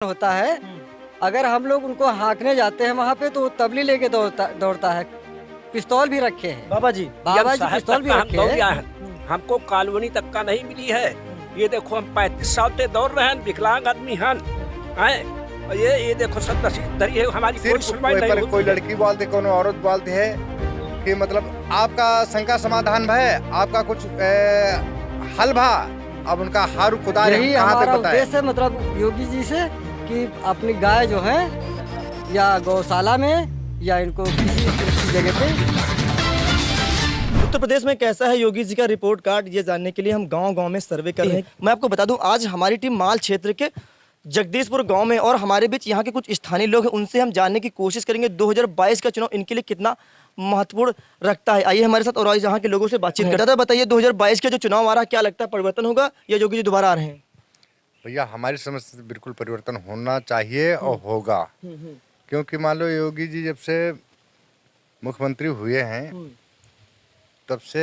होता है। अगर हम लोग उनको हाँकने जाते हैं वहाँ पे तो वो तबली लेके दौड़ता है। पिस्तौल भी रखे हैं बाबा जी। बाबा जी, शहर पिस्तौल तक भी का हम रखे दौड़ हैं। गया है, हमको कॉलोनी तक का नहीं मिली है। ये देखो हम 35 साल से दौड़ रहे हैं, विकलांग आदमी हैं और ये देखो सब नसीब धरी है हमारी, कोई सुनवाई नहीं होती कोई है। लड़की बोलती कोनो औरत बोलती है कि मतलब आपका शंका समाधान भय, आपका कुछ हल भा। अब उनका हर खुदा ने यही कहाँ हमारा तक बताया। उद्देश्य है, मतलब योगी जी से, कि अपनी गाय जो है या गौशाला में या इनको किसी सुरक्षित जगह पे। उत्तर प्रदेश में कैसा है योगी जी का रिपोर्ट कार्ड, ये जानने के लिए हम गांव-गांव में सर्वे कर रहे हैं। मैं आपको बता दूं, आज हमारी टीम माल क्षेत्र के जगदीशपुर गांव में, और हमारे बीच यहाँ के कुछ स्थानीय लोग हैं, उनसे हम जानने की कोशिश करेंगे 2022 का चुनाव इनके लिए कितना महत्वपूर्ण रखता है। आइए हमारे साथ और आज यहाँ के लोगों से बातचीत करते हैं। बताइए 2022 का जो चुनाव आ रहा है, क्या लगता है परिवर्तन होगा या योगी जी दोबारा आ रहे हैं? भैया हमारी समझ से बिल्कुल परिवर्तन होना चाहिए और होगा, क्योंकि मान लो योगी जी जब से मुख्यमंत्री हुए हैं तब से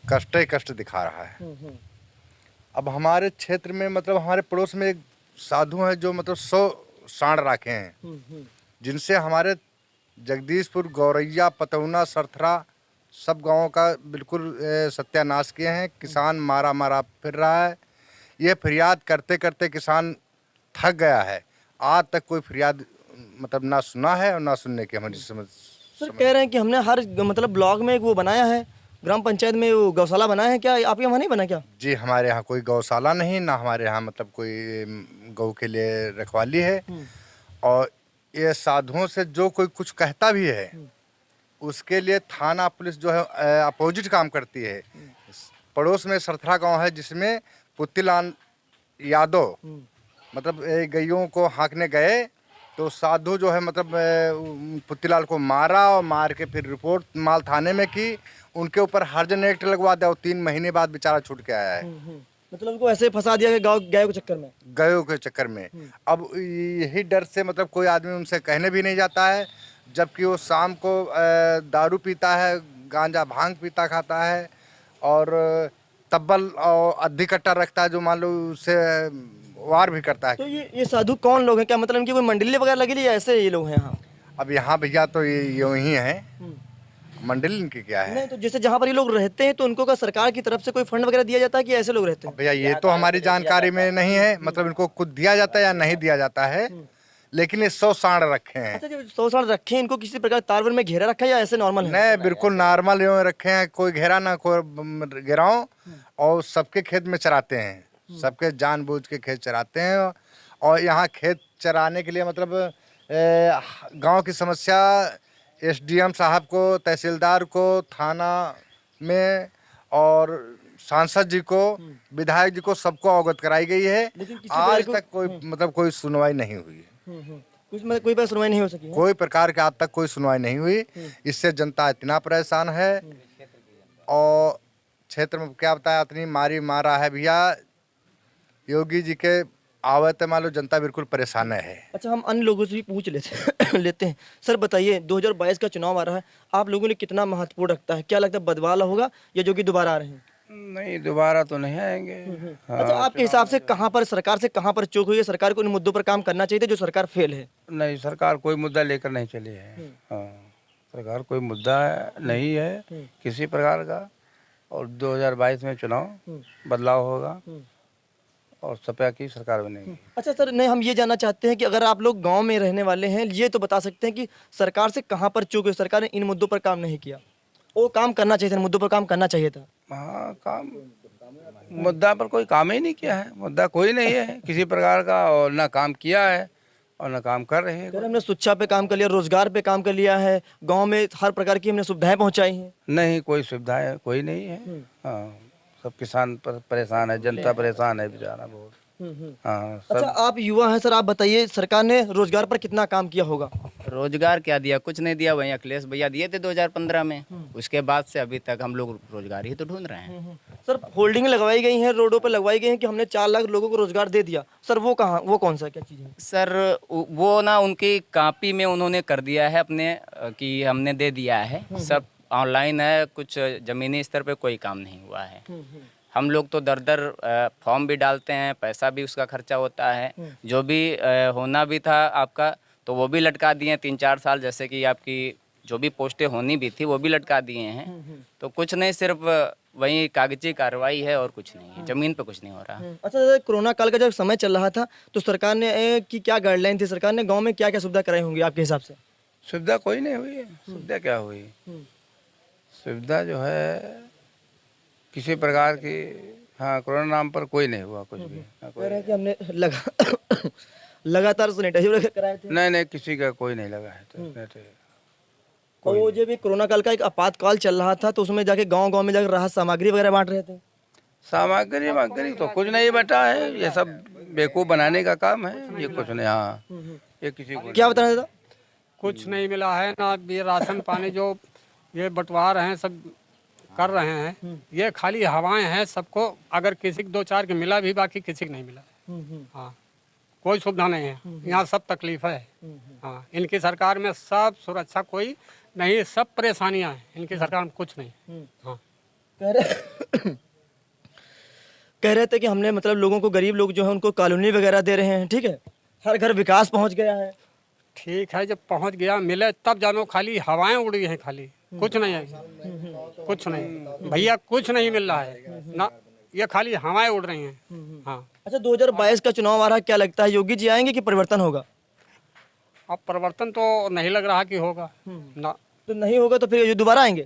कष्ट ही कष्ट दिखा रहा है। अब हमारे क्षेत्र में मतलब हमारे पड़ोस में एक साधु हैं जो मतलब 100 सांड रखे हैं, जिनसे हमारे जगदीशपुर, गौरैया, पतौना, सरथरा सब गांवों का बिल्कुल सत्यानाश किए हैं। किसान मारा मारा फिर रहा है। ये फरियाद करते करते किसान थक गया है। आज तक कोई फरियाद मतलब ना सुना है और ना सुनने की हमारी समझ। सर कह रहे हैं कि हमने हर मतलब ब्लॉक में एक वो बनाया है, ग्राम पंचायत में वो गौशाला बनाया है, क्या आपके वहाँ नहीं बना क्या? जी हमारे यहाँ कोई गौशाला नहीं, ना हमारे यहाँ मतलब कोई गौ के लिए रखवाली है। और ये साधुओं से जो कोई कुछ कहता भी है उसके लिए थाना पुलिस जो है अपोजिट काम करती है। पड़ोस में सरथरा गांव है जिसमें पुत्तीलाल यादव मतलब गैयों को हाँकने गए तो साधु जो है मतलब पुत्तीलाल को मारा और मार के फिर रिपोर्ट माल थाने में की। उनके ऊपर हर्जन एक्ट लगवा दिया और 3 महीने बाद बेचारा छूट के आया है। मतलब उनको ऐसे फंसा दिया कि गायों के चक्कर में, गायों के चक्कर में। अब यही डर से मतलब कोई आदमी उनसे कहने भी नहीं जाता है, जबकि वो शाम को दारू पीता है, गांजा भांग पीता खाता है और तब्बल और अद्धी कट्टा रखता है जो मान लो उससे वार भी करता है। तो ये साधु कौन लोग हैं? क्या मतलब इनकी कोई मंडली वगैरह लगी है या ऐसे ये लोग हैं यहाँ? अब यहाँ भैया तो ये यूं ही है, मंडली इनकी क्या है। नहीं तो जैसे जहाँ पर ये लोग रहते हैं तो उनको क्या सरकार की तरफ से कोई फंड वगैरह दिया जाता है कि ऐसे लोग रहते हैं? भैया ये तो हमारी जानकारी में नहीं है, मतलब इनको कुछ दिया जाता है या नहीं दिया जाता है, लेकिन ये 100 सांड रखे हैं। अच्छा, जो 100 साल रखे हैं, इनको किसी प्रकार तारवर में घेरा रखा है या ऐसे नॉर्मल है? नहीं, बिल्कुल नॉर्मल यूं रखे हैं, कोई घेरा ना कोई घेराव, और सबके खेत में चराते हैं, सबके जानबूझ के खेत चराते हैं। और यहाँ खेत चराने के लिए मतलब गांव की समस्या एसडीएम साहब को, तहसीलदार को, थाना में और सांसद जी को, विधायक जी को, सबको अवगत कराई गई है। आज तक कोई मतलब कोई सुनवाई नहीं हुई है। कुछ मतलब कोई सुनवाई नहीं हो सकी है? कोई प्रकार के आज तक कोई सुनवाई नहीं हुई। इससे जनता इतना परेशान है और क्षेत्र में क्या बताया, इतनी मारी मारा है भैया। योगी जी के आवते मान लो जनता बिल्कुल परेशान है। अच्छा, हम अन्य लोगों से भी पूछ लेते हैं। सर बताइए 2022 का चुनाव आ रहा है, आप लोगों ने कितना महत्वपूर्ण रखता है? क्या लगता है बदलाव होगा या योगी दोबारा आ रहे हैं? नहीं, दोबारा तो नहीं आएंगे। अच्छा, आपके हिसाब से कहाँ पर सरकार से कहाँ पर चूक हुई है? सरकार को इन मुद्दों पर काम करना चाहिए था जो सरकार फेल है। नहीं, सरकार कोई मुद्दा लेकर नहीं चली है। हाँ, सरकार कोई मुद्दा नहीं है किसी प्रकार का। और 2022 में चुनाव बदलाव होगा और सपा की सरकार बनेगी। अच्छा सर, नहीं हम ये जानना चाहते हैं कि अगर आप लोग गांव में रहने वाले हैं, ये तो बता सकते हैं कि सरकार से कहाँ पर चूक हुई? सरकार ने इन मुद्दों पर काम नहीं किया, वो काम करना चाहिए था, इन मुद्दों पर काम करना चाहिए था। हाँ, काम मुद्दा पर कोई काम ही नहीं किया है। मुद्दा कोई नहीं है किसी प्रकार का, और ना काम किया है और ना काम कर रहे हैं। सर हमने शिक्षा पे काम कर लिया, रोजगार पे काम कर लिया है, गांव में हर प्रकार की हमने सुविधाएं पहुंचाई हैं। नहीं, कोई सुविधाएं कोई नहीं है। हाँ, सब किसान परेशान है, जनता परेशान है बेचारा बहुत। हाँ, अच्छा, आप युवा हैं सर, आप बताइए सरकार ने रोजगार पर कितना काम किया होगा? रोजगार क्या दिया? कुछ नहीं दिया। वहीं अखिलेश भैया दिए थे 2015 में, उसके बाद से अभी तक हम लोग रोजगार ही तो ढूंढ रहे हैं। सर होल्डिंग लगवाई गई हैं, रोडों पर लगवाई गई हैं कि हमने 4 लाख लोगों को रोजगार दे दिया। सर वो कहाँ, वो कौन सा क्या चीज़ है? सर वो ना उनकी कॉपी में उन्होंने कर दिया है अपने कि हमने दे दिया है, सब ऑनलाइन है, कुछ जमीनी स्तर पे कोई काम नहीं हुआ है। हम लोग तो दर दर फॉर्म भी डालते हैं, पैसा भी उसका खर्चा होता है, जो भी होना भी था आपका तो वो भी लटका दिए 3-4 साल, जैसे कि आपकी जो भी पोस्टें होनी भी थी वो भी लटका दिए हैं। तो कुछ नहीं, सिर्फ वही कागजी कार्रवाई है और कुछ नहीं है, जमीन पे कुछ नहीं हो रहा। अच्छा दादा, कोरोना काल का जब समय चल रहा था तो सरकार ने की क्या गाइडलाइन थी, सरकार ने गांव में क्या क्या सुविधा कराई होंगी आपके हिसाब से? सुविधा कोई नहीं हुई है। सुविधा क्या हुई? सुविधा जो है किसी प्रकार की, हाँ, कोरोना नाम पर कोई नहीं हुआ कुछ भी। हाँ, कह रहे हैं कि हमने लगातार सैनिटाइजर कराए थे। नहीं, किसी का कोई नहीं लगा है। तो और वो जब भी कोरोना काल का एक आपातकाल चल रहा था तो उसमें जाके गांव में जाकर राहत सामग्री वगैरह बांट रहे थे। सामग्री तो कुछ नहीं बटा है, ये सब बेवकूफ बनाने का काम है, ये कुछ नहीं। हाँ, ये किसी को क्या बता रहे दादा? कुछ नहीं मिला है ना, ये राशन पानी जो ये बंटवा रहे हैं सब कर रहे हैं, ये खाली हवाएं हैं। सबको अगर किसी को 2-4 के मिला भी, बाकी किसी को नहीं मिला है। हाँ, कोई सुविधा नहीं है यहाँ, सब तकलीफ है। हाँ, इनकी सरकार में सब सुरक्षा कोई नहीं, सब परेशानियां हैं इनकी सरकार में, कुछ नहीं। हाँ, कह रहे थे कि हमने मतलब लोगों को, गरीब लोग जो है उनको कॉलोनी वगैरह दे रहे हैं, ठीक है, हर घर विकास पहुंच गया है। ठीक है, जब पहुंच गया मिले तब जानो, खाली हवाएं उड़ गई हैं, खाली कुछ नहीं है, कुछ नहीं भैया, कुछ नहीं मिल रहा है ना, ये खाली हवाएं उड़ रही हैं। हाँ, अच्छा, 2022 का चुनाव आ रहा है, क्या लगता है योगी जी आएंगे कि परिवर्तन होगा? अब परिवर्तन तो नहीं लग रहा कि होगा ना। तो नहीं होगा तो फिर ये दोबारा आएंगे?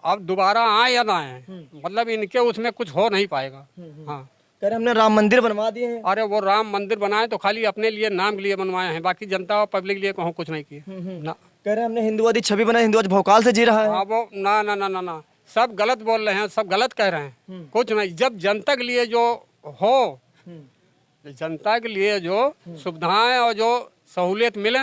अब दोबारा आए या ना आए, मतलब इनके उसमें कुछ हो नहीं पाएगा। हाँ, कह रहे हमने राम मंदिर बनवा दिए हैं। अरे वो राम मंदिर बनाए तो खाली अपने लिए, नाम के लिए बनवाए हैं, बाकी जनता और पब्लिक लिए कहूँ कुछ नहीं किए ना। कह रहे हमने हिंदुवादी छवि बनाई, हिंदुवाद भौकाल से जी रहा है। हाँ, वो ना ना ना ना ना, सब गलत बोल रहे हैं, सब गलत कह रहे हैं। कुछ नहीं, जब जनता के लिए जो हो, जनता के लिए जो सुविधाएं और जो सहूलियत मिले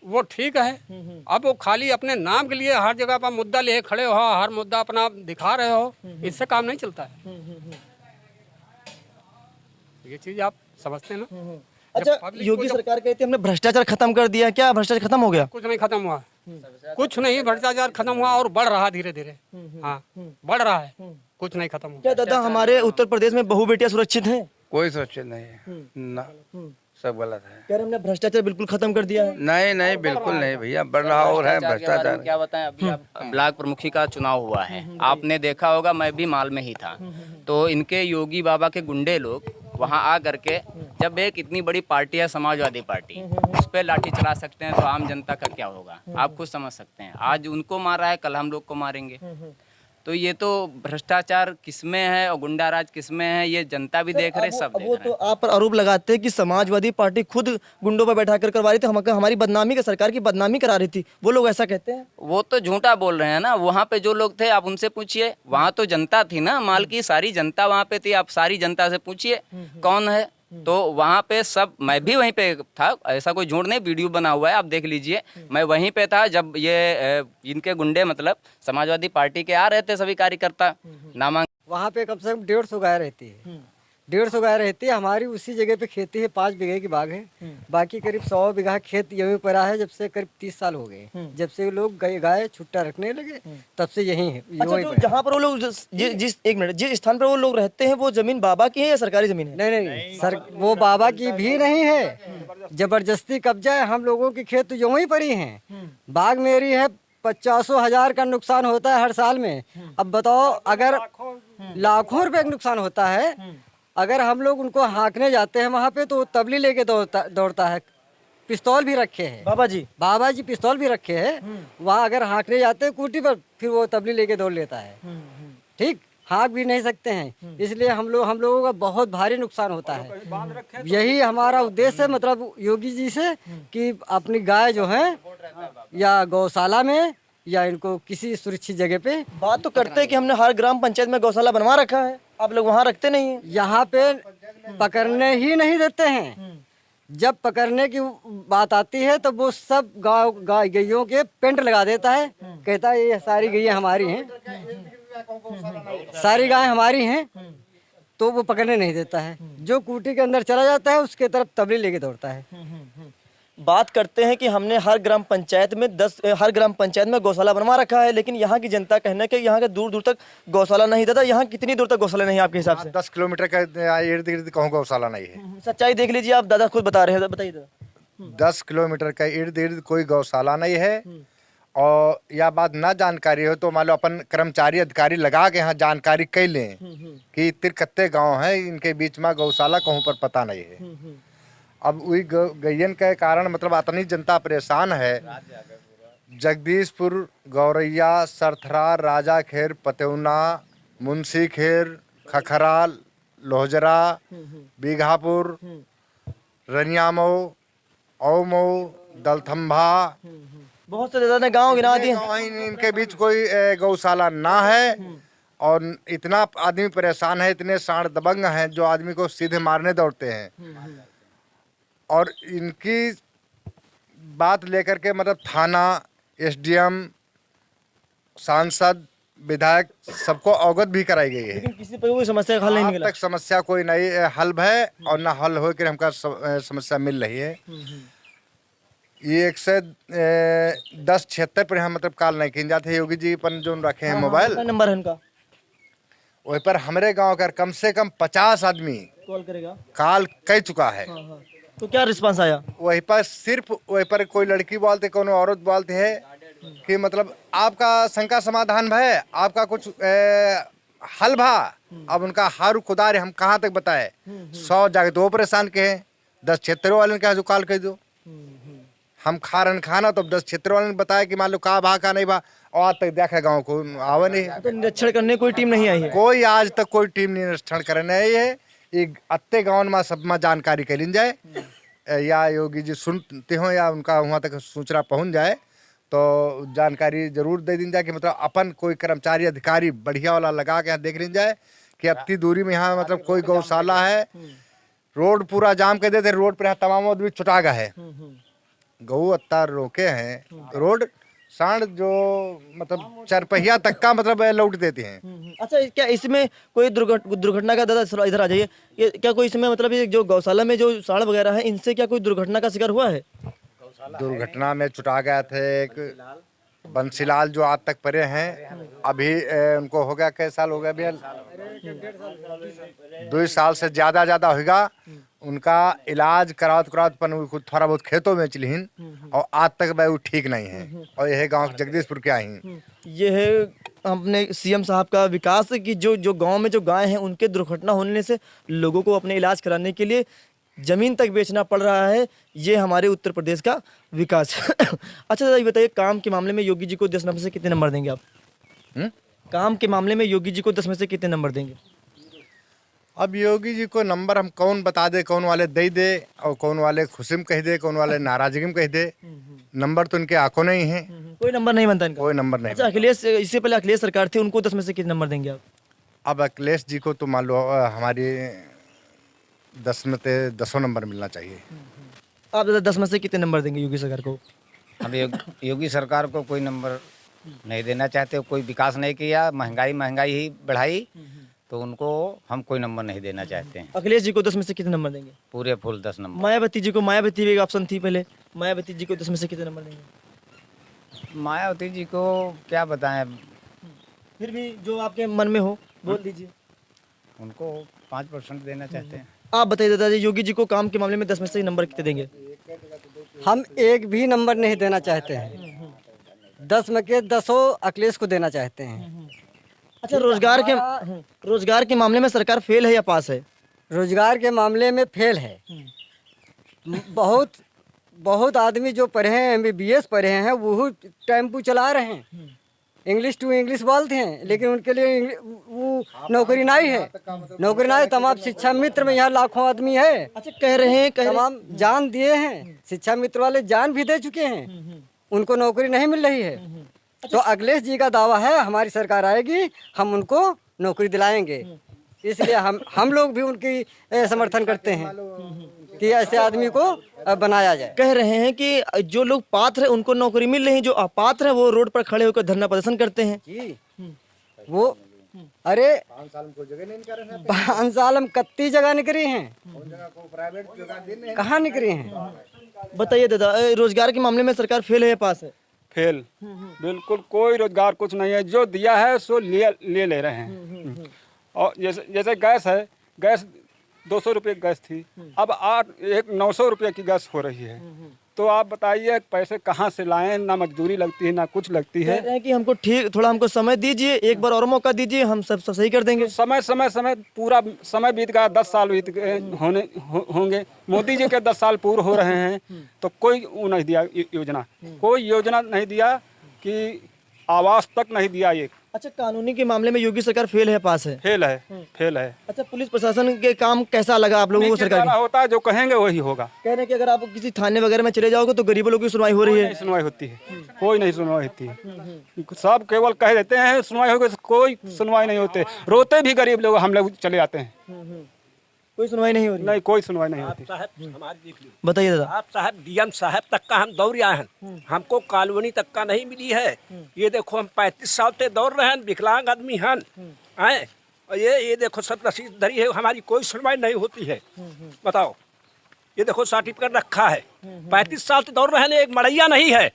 वो ठीक है। अब वो खाली अपने नाम के लिए हर जगह पर मुद्दा लिए खड़े हो, हर मुद्दा अपना दिखा रहे हो, इससे काम नहीं चलता है। ये चीज आप समझते हैं ना। अच्छा, योगी सरकार कहती है हमने भ्रष्टाचार खत्म कर दिया, क्या भ्रष्टाचार खत्म हो गया? कुछ नहीं खत्म हुआ, कुछ नहीं, भ्रष्टाचार खत्म हुआ और बढ़ रहा धीरे धीरे। हाँ, बढ़ रहा है, कुछ नहीं खत्म हुआ। क्या दादा हमारे उत्तर प्रदेश में बहू बेटियां सुरक्षित हैं? कोई सुरक्षित नहीं है ना, सब गलत है। कह रहे हमने भ्रष्टाचार बिल्कुल खत्म कर दिया है। नहीं, बिल्कुल नहीं भैया, बढ़ रहा और है भ्रष्टाचार। क्या बताएं, अभी ब्लॉक प्रमुखी का चुनाव हुआ है, आपने देखा होगा, मैं भी माल में ही था। तो इनके योगी बाबा के गुंडे लोग वहां आ करके, जब एक इतनी बड़ी पार्टी है समाजवादी पार्टी, उस पर लाठी चला सकते हैं तो आम जनता का क्या होगा, आप खुद समझ सकते हैं। आज उनको मारा है, कल हम लोग को मारेंगे। तो ये तो भ्रष्टाचार किसमें है और गुंडाराज किसमें है, ये जनता भी देख रहे, सब देख वो रहे तो आप पर आरोप लगाते हैं कि समाजवादी पार्टी खुद गुंडों पर बैठा कर करवा रही थी, हमारी बदनामी का, सरकार की बदनामी करा रही थी, वो लोग ऐसा कहते हैं। वो तो झूठा बोल रहे हैं ना। वहाँ पे जो लोग थे आप उनसे पूछिए, वहाँ तो जनता थी ना, माल की सारी जनता वहाँ पे थी, आप सारी जनता से पूछिए कौन है। तो वहाँ पे सब, मैं भी वहीं पे था, ऐसा कोई झूठ नहीं, वीडियो बना हुआ है, आप देख लीजिए। मैं वहीं पे था जब ये इनके गुंडे, मतलब समाजवादी पार्टी के आ रहे थे सभी कार्यकर्ता नामांकन। वहाँ पे कम से कम 150 गाय रहती है, 150 गाय रहती है। हमारी उसी जगह पे खेती है, 5 बीघे की बाग है, बाकी करीब 100 बीघा खेत यहीं पड़ा है। जब से करीब 30 साल हो गए, जब से लोग गाय छुट्टा रखने लगे, तब से यहीं है। अच्छा, तो जहाँ पर वो लोग जिस स्थान पर वो लोग रहते हैं, वो जमीन बाबा की है या सरकारी जमीन है? नहीं सर, वो बाबा की भी नहीं है, जबरदस्ती कब्जा है। हम लोगों की खेत तो यूं ही पड़ी हैं, बाग मेरी है। 50,000 का नुकसान होता है हर साल में। अब बताओ, अगर लाखों रुपए का नुकसान होता है, अगर हम लोग उनको हाँकने जाते हैं वहाँ पे, तो तबली लेके दौड़ता है, पिस्तौल भी रखे हैं। बाबा जी पिस्तौल भी रखे हैं। वहाँ अगर हाँकने जाते हैं कूटी पर, फिर वो तबली लेके दौड़ लेता है। ठीक, हाँक भी नहीं सकते हैं, इसलिए हम लोगों का बहुत भारी नुकसान होता है। यही हमारा उद्देश्य है, मतलब योगी जी से, कि अपनी गाय जो है या गौशाला में या इनको किसी सुरक्षित जगह पे। बात तो करते हैं कि हमने हर ग्राम पंचायत में गौशाला बनवा रखा है, आप लोग वहाँ रखते नहीं है। यहाँ पे पकड़ने ही नहीं देते हैं। जब पकड़ने की बात आती है तो वो सब गाय गैयों के पेंट लगा देता है, कहता है ये सारी गैया हमारी हैं, सारी गाय हमारी हैं, तो वो पकड़ने नहीं देता है। जो कूटी के अंदर चला जाता है उसके तरफ तबली लेके दौड़ता है। बात करते हैं कि हमने हर ग्राम पंचायत में गौशाला बनवा रखा है, लेकिन यहाँ की जनता कहना है कि यहाँ के दूर दूर तक गौशाला नहीं। दादा, यहाँ कितनी दूर तक गौशाला नहीं है आपके हिसाब से? 10 किलोमीटर का इर्द गिर्द कहूँ गौशाला नहीं है। सच्चाई देख लीजिए, आप दादा खुद बता रहे हैं, बताइए दादा। 10 किलोमीटर का इर्द गिर्द कोई गौशाला नहीं है। और यह बात ना जानकारी हो तो मान लो अपन कर्मचारी अधिकारी लगा के यहाँ जानकारी कर लें कि इतने कत्ते गाँव हैं, इनके बीच में गौशाला कहूँ पर पता नहीं है। अब वही गैयन के कारण मतलब इतनी जनता परेशान है। जगदीशपुर, गौरैया, सरथरा, राजा खेर, पतेउना, मुंशी खेर, खखरा, लोहजरा, बीघापुर, रनियामऊ, औमऊ, दलथम्भा, बहुत से ज्यादा गाँव गिना दिए। इनके बीच कोई गौशाला ना है। और इतना आदमी परेशान है, इतने सांड दबंग हैं जो आदमी को सीधे मारने दौड़ते हैं। और इनकी बात लेकर के मतलब थाना, SDM, सांसद, विधायक सबको अवगत भी कराई गई है, लेकिन किसी पर कोई समस्या का हल नहीं आज निकला। तक समस्या कोई नहीं हल है और ना हल हो कर हमका समस्या मिल रही है। ये 110 76 पर हम मतलब कॉल नहीं की जाते। योगी जी अपन जो रखे हैं मोबाइल नंबर है उनका, वही पर हमारे गांव का कम से कम 50 आदमी कॉल करेगा, कॉल कर चुका है। तो क्या रिस्पांस आया? वही पर सिर्फ वही पर कोई लड़की बोलते, कोनो औरत बोलते है कि मतलब आपका शंका समाधान है, आपका कुछ हल भा। अब उनका हारू खुदा रे हम कहाँ तक बताए। 100 जाके तो परेशान के हैं, 10 क्षेत्रों वाले ने कहा जो कॉल कर दो। हम खारन खाना तो 10 क्षेत्रों वाले ने बताया कि मान लो कहा भा का नहीं भा, और आज तक देखा गाँव को आवा नहीं। तो निरीक्षण करने कोई टीम नहीं आई है? कोई आज तक कोई टीम निरीक्षण करने आई है। एक अत्ते गाँव में सब में जानकारी कर ली जाए, या योगी जी सुनते हो या उनका वहाँ तक सूचना पहुँच जाए तो जानकारी जरूर दे दी जाए कि मतलब अपन कोई कर्मचारी अधिकारी बढ़िया वाला लगा के यहाँ देख ली जाए कि अति दूरी में यहाँ मतलब कोई गौशाला है। रोड पूरा जाम कर देते, रोड पर यहाँ तमाम आदमी छुटा गया है। गऊ अत्ता रोके हैं रोड, सांड जो मतलब 4 पहिया तक का मतलब लौट देते हैं। अच्छा, क्या इसमें कोई दुर्घटना का, दादा इधर आ जाइए, ये क्या कोई इसमें मतलब ये जो गौशाला में जो सांड वगैरह है, इनसे क्या कोई दुर्घटना का शिकार हुआ है? दुर्घटना में छुटा गया थे एक बंसीलाल जो आज तक परे हैं। अभी उनको हो गया, कई साल हो गया भैया? 2 साल से ज्यादा होगा। उनका इलाज करावत पर थोड़ा बहुत खेतों में चलिन और आज तक भाई वो ठीक नहीं है। और यह गांव जगदीशपुर के आई। ये है अपने CM साहब का विकास की जो गांव में जो गाय हैं उनके दुर्घटना होने से लोगों को अपने इलाज कराने के लिए जमीन तक बेचना पड़ रहा है। ये हमारे उत्तर प्रदेश का विकास। अच्छा दादा, ये बताइए, काम के मामले में योगी जी को 10 में से कितने नंबर देंगे आप? काम के मामले में योगी जी को 10 में से कितने नंबर देंगे? अब योगी जी को नंबर हम कौन बता दे, कौन वाले दे दे और कौन वाले खुशी में कह दे, कौन वाले नाराजगी में कह दे। नंबर तो इनके आंखों नहीं है, कोई नंबर नहीं बनता इनका। कोई नंबर नहीं। अच्छा, अखिलेश, इससे पहले अखिलेश सरकार थी, उनको 10 में से कितने नंबर देंगे आप? अब अखिलेश जी को तो मान लो हमारी 10 में से 10 नंबर मिलना चाहिए। आप दादा 10 में से कितने नंबर देंगे योगी सरकार को? अब योगी सरकार को कोई नंबर नहीं देना चाहते। कोई विकास नहीं किया, महंगाई ही बढ़ाई, तो उनको हम कोई नंबर नहीं देना चाहते हैं। अखिलेश जी को 10 में से कितने नंबर देंगे? पूरे फुल 10 नंबर। मायावती जी को, मायावती भी एक ऑप्शन थी पहले, मायावती जी को 10 में से कितने नंबर देंगे? मायावती जी को क्या बताएं, फिर भी जो आपके मन में हो बोल दीजिए। उनको 5% देना चाहते हैं। आप बताइए दादाजी, योगी जी को काम के मामले में 10 में से नंबर कितने देंगे? हम एक भी नंबर नहीं देना चाहते हैं। 10 में के 10 अखिलेश को देना चाहते हैं। अच्छा, रोजगार के मामले में सरकार फेल है या पास है? रोजगार के मामले में फेल है। बहुत आदमी जो पढ़े हैं, MBBS पढ़े हैं, वो टेम्पू चला रहे हैं, इंग्लिश टू इंग्लिश बोलते हैं, लेकिन उनके लिए वो नौकरी नहीं है। नौकरी नहीं। तमाम शिक्षा मित्र में यहाँ लाखों आदमी है। अच्छा, कह रहे हैं तमाम जान दिए हैं, शिक्षा मित्र वाले जान भी दे चुके हैं, उनको नौकरी नहीं मिल रही है। तो अखिलेश जी का दावा है हमारी सरकार आएगी, हम उनको नौकरी दिलाएंगे। इसलिए हम लोग भी उनकी समर्थन करते हैं कि ऐसे आदमी को बनाया जाए। कह रहे हैं कि जो लोग पात्र हैं उनको नौकरी मिल रही है, जो अपात्र है वो रोड पर खड़े होकर धरना प्रदर्शन करते हैं। जी, वो अरे 5 साल हम कत्ती जगह निकली हैं, कहाँ निकली हैं? बताइए दादा, रोजगार के मामले में सरकार फेल है या पास है? फेल, बिल्कुल कोई रोजगार कुछ नहीं है। जो दिया है सो ले रहे हैं। और जैसे गैस है, गैस 200 रुपये गैस थी, अब 900 रुपये की गैस हो रही है। तो आप बताइए पैसे कहाँ से लाएं? ना मजदूरी लगती है ना कुछ लगती है। कह रहे हैं कि हमको ठीक, थोड़ा हमको समय दीजिए, एक बार और मौका दीजिए, हम सब सही कर देंगे। समय पूरा समय बीत गया, 10 साल बीत गए होंगे। मोदी जी के 10 साल पूरे हो रहे हैं तो कोई वो नहीं दिया योजना, कोई योजना नहीं दिया कि आवास तक नहीं दिया। एक अच्छा, कानूनी के मामले में योगी सरकार फेल है या पास है? फेल है, फेल है। अच्छा, पुलिस प्रशासन के काम कैसा लगा आप लोगों को? सरकार की होता है, जो कहेंगे वही होगा। कह रहे हैं कि अगर आप किसी थाने वगैरह में चले जाओगे तो गरीबों लोगों की सुनवाई हो रही है? सुनवाई होती है, कोई नहीं सुनवाई होती है। सब केवल कह देते हैं सुनवाई होगी, कोई सुनवाई नहीं होते। रोते भी गरीब लोग, हम लोग चले जाते हैं, कोई सुनवाई नहीं हो रही? नहीं, कोई सुनवाई नहीं होती। बताइए दादा। आप साहब डीएम साहब तक का हम दौड़ आए हैं, हमको कॉलोनी तक का नहीं मिली है। ये देखो हम 35 साल से दौड़ रहे हैं, विकलांग आदमी हैं, आए और ये देखो सब रसीद धरी है, हमारी कोई सुनवाई नहीं होती है। बताओ, ये देखो सर्टिफिकेट रखा है, 35 साल से दौड़ रहे हैं, एक मड़ैया नहीं है।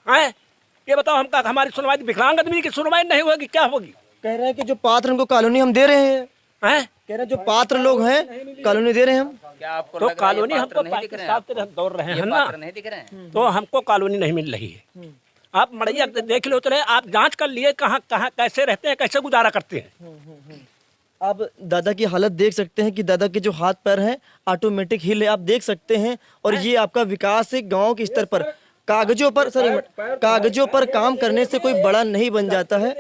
आए ये बताओ, हम हमारी सुनवाई, विकलांग आदमी की सुनवाई नहीं होगी, क्या होगी? कह रहे हैं कि जो पात्र उनको कॉलोनी हम दे रहे हैं। कह रहे हैं जो पात्र लोग हैं कॉलोनी दे रहे हैं हम। क्या आपको तो लग रहा है ये कॉलोनी हमको पात्र नहीं दिख 35 रहे साल हैं? से दौड़ रहे ये हैं ना, पात्र नहीं दिख रहे हैं? तो हमको कॉलोनी नहीं मिल रही है। आप मड़ैया देख लो, चले आप जांच कर लिए कहाँ कहाँ कैसे रहते हैं, कैसे गुजारा करते हैं। आप दादा की हालत देख सकते हैं कि दादा के जो हाथ पैर हैं ऑटोमेटिक हिल है, आप देख सकते हैं। और ये आपका विकास है गांव के स्तर पर, कागजों पर कागजों पर काम करने से कोई बड़ा नहीं बन जाता है।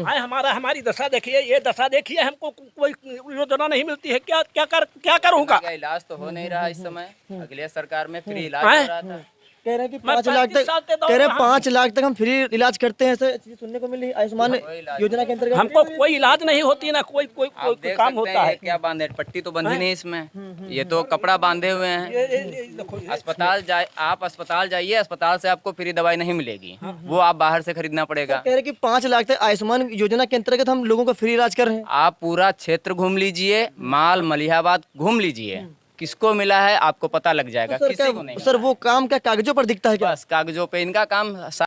आए हमारी दशा देखिए, ये दशा देखिए, हमको कोई योजना नहीं मिलती है। क्या करूँगा? क्या इलाज तो हो नहीं रहा इस समय? अगले सरकार में फ्री इलाज हैं? हो रहा था। कह रहे हैं कि मैं 5 लाख 35 साल से तक, दौड़ कह रहे हैं रहा 5 लाख तक हम फ्री इलाज करते हैं, ऐसे चीजें सुनने को मिली आयुष्मान योजना के अंतर्गत। हमको कोई इलाज नहीं होती ना, कोई आप देख काम सकते होता हैं है। ये क्या बांधे, पट्टी तो बंधी नहीं इसमें, ये तो कपड़ा बांधे हुए हैं। आप अस्पताल जाइए, अस्पताल से आपको फ्री दवाई नहीं मिलेगी, वो आप बाहर से खरीदना पड़ेगा। कह रहे हैं कि 5 लाख तक आयुष्मान योजना के अंतर्गत हम लोगों का फ्री इलाज कर रहे हैं। आप पूरा क्षेत्र घूम लीजिए, माल मलिहाबाद घूम लीजिए, किसको मिला है आपको पता लग जाएगा, किसी को नहीं। सर वो काम क्या कागजों पर दिखता है क्या? बस कागजों पे इनका काम